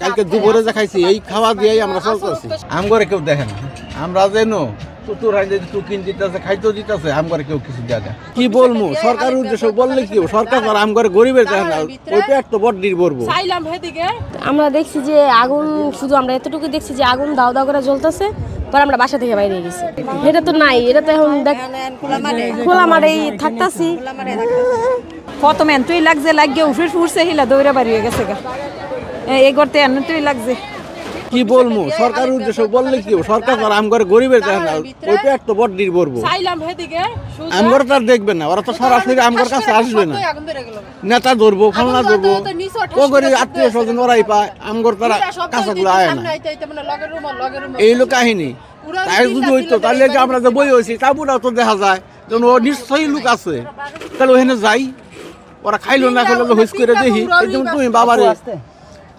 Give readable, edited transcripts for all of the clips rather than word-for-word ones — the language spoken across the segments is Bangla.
কালকে দুপুরে যা খাইছি এই খাওয়া দিয়েই আমরা চলতেছি। আম করে কেউ দেখে না, আমরা যেন টুকিন দিতেছে, খাইতেও দিতেছে, আম করে কেউ কিছু দেয় না। কি বলবো, সরকার উদ্দেশ্য বললে কি সরকার আম করে গরিবের দেখে না, ওই পেট তো বড় বলবো। আমরা দেখছি যে আগুন, শুধু আমরা এতটুকু দেখছি যে আগুন দাও দাও করে জ্বলতেছে, পরে আমরা বাসা থেকে বাইরে গেছি। এটা তো নাই, এটা তো এখন খোলা মাঠেই থাকতাছি। কত মেন তুই লাগছে লাগিয়ে উঠছে হিলা দৌড়ে বাড়িয়ে গেছে গা এই করতে তুই লাগছে। কি বলবো, সরকার উদ্দেশ্য বললে কি সরকার আম করে গরিবের দেখে না, ওই পেট তো বড় বলবো। আম করে তার দেখবে না, ওরা তো সরাসরি আম করে কাছে আসবে না। নেতা ধরবো, ফলনা ধরবো, ও করে আত্মীয় স্বজন ওরাই পায়, আম করে তারা কাঁচাগুলো আয় না। এই লোক কাহিনী তাই যদি হইতো তাহলে যে আমরা যে বই হয়েছি তাবুটাও তো দেখা যায় যেন ও নিশ্চয়ই লোক আছে, তাহলে ওখানে যাই, ওরা খাইলো না খাইলো হইস করে দেখি। যেমন তুমি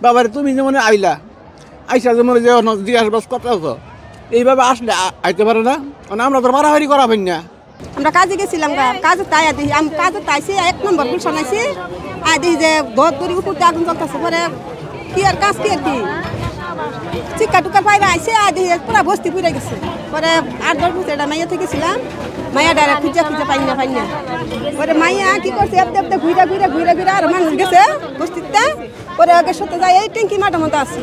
বাবারে তুমি যেমন আইলা আইসা যেমন যে জিজ্ঞাসবাস করতে হতো, এইভাবে আসলে আইতে পারে না, মানে আমরা তো মারামারি করাবেন না। আমরা কাজে গেছিলাম, কাজে তাই দেখি আমি কাজে তাইছি 1 নম্বর ফুল শোনাইছি, আর দেখি যে ঘর দড়ি উপর দিয়ে আগুন জ্বলতেছে। পরে কি আর কাজ কি আর কি চিক্কা টুকার বাইরে আইসে, আর দেখি পুরা বস্তি পুড়ে গেছে। পরে 8-10 বছর এটা মাইয়া থেকে গেছিলাম, মাইয়া ডাইরেক্ট খুঁজে পাই না। পরে মাইয়া কি করছে, এতে ঘুরে আর মানুষ গেছে বস্তিতে। পরে আগে সাথে যাই এই ট্যাঙ্কি মাঠের মধ্যে আসি,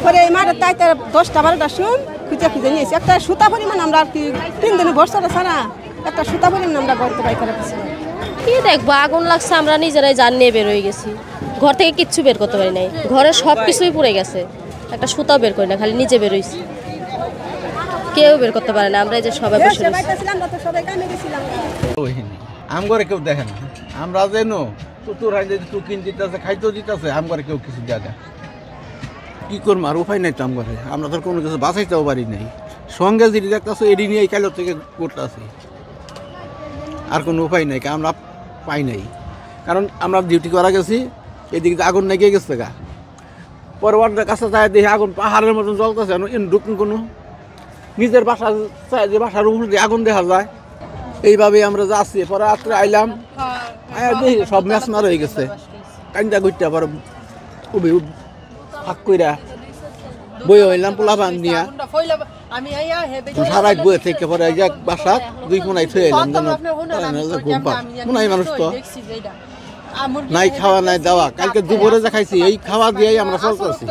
পরে এই মাঠের তাই 10টা-12টা শুন খুঁজে নিয়েছি। একটা সুতা পরিমাণ আমরা আর কি 3 দিনে বর্ষাটা ছাড়া একটা সুতা পরিমাণ আমরা গড়তে পাই করে দিচ্ছি। কি দেখবো, আগুন লাগছে, আমরা নিজেরাই জান নিয়ে বের হয়ে গেছি। ঘর থেকে কিচ্ছু বের করতে পারি নাই, ঘরের সব কিছুই পুড়ে গেছে, একটা সুতাও বের করি না, খালি নিচে বের হয়েছি, কেউ বের করতে পারে না। আমরা এই যে সবাই বসে আম করে কেউ দেখে না, আমরা যেন টুকিন দিতেছে, খাইতেও দিতেছে, আম করে কেউ কিছু দেয় না। কি করবো আর উপায় নাই তো, আম করে আমরা তো কোনো কিছু বাঁচাইতেও পারি নাই। সঙ্গে যদি দেখতেছে এডি নিয়ে কালো থেকে করতেছি, আর কোনো উপায় নাই, আমরা পাই নাই। কারণ আমরা ডিউটি করা গেছি, এদিকে আগুন লেগে গেছে গা। পরে ওয়ার্ডের কাছে চাই দেখি আগুন পাহাড়ের মতন জ্বলতেছে, ঢুকুন কোনো নিজের বাসা চাই যে বাসার উপর দিয়ে আগুন দেখা যায়। এইভাবেই আমরা যাচ্ছি। পরে রাত্রে আইলাম, দেখি সব ম্যাচ মার হয়ে গেছে, কান্দা ঘুরতে পরে খুবই ফাঁক কইরা বই হইলাম পোলা বান নিয়া সারাই বইয়ে থেকে পরে বাসা 2 কোনায় থয়ে এলাম যেন ঘুম পাক। কোনায় মানুষ তো নাই খাওয়া নাই দেওয়া, কালকে দুপুরে যা খাইছি এই খাওয়া দিয়েই আমরা চলতেছি।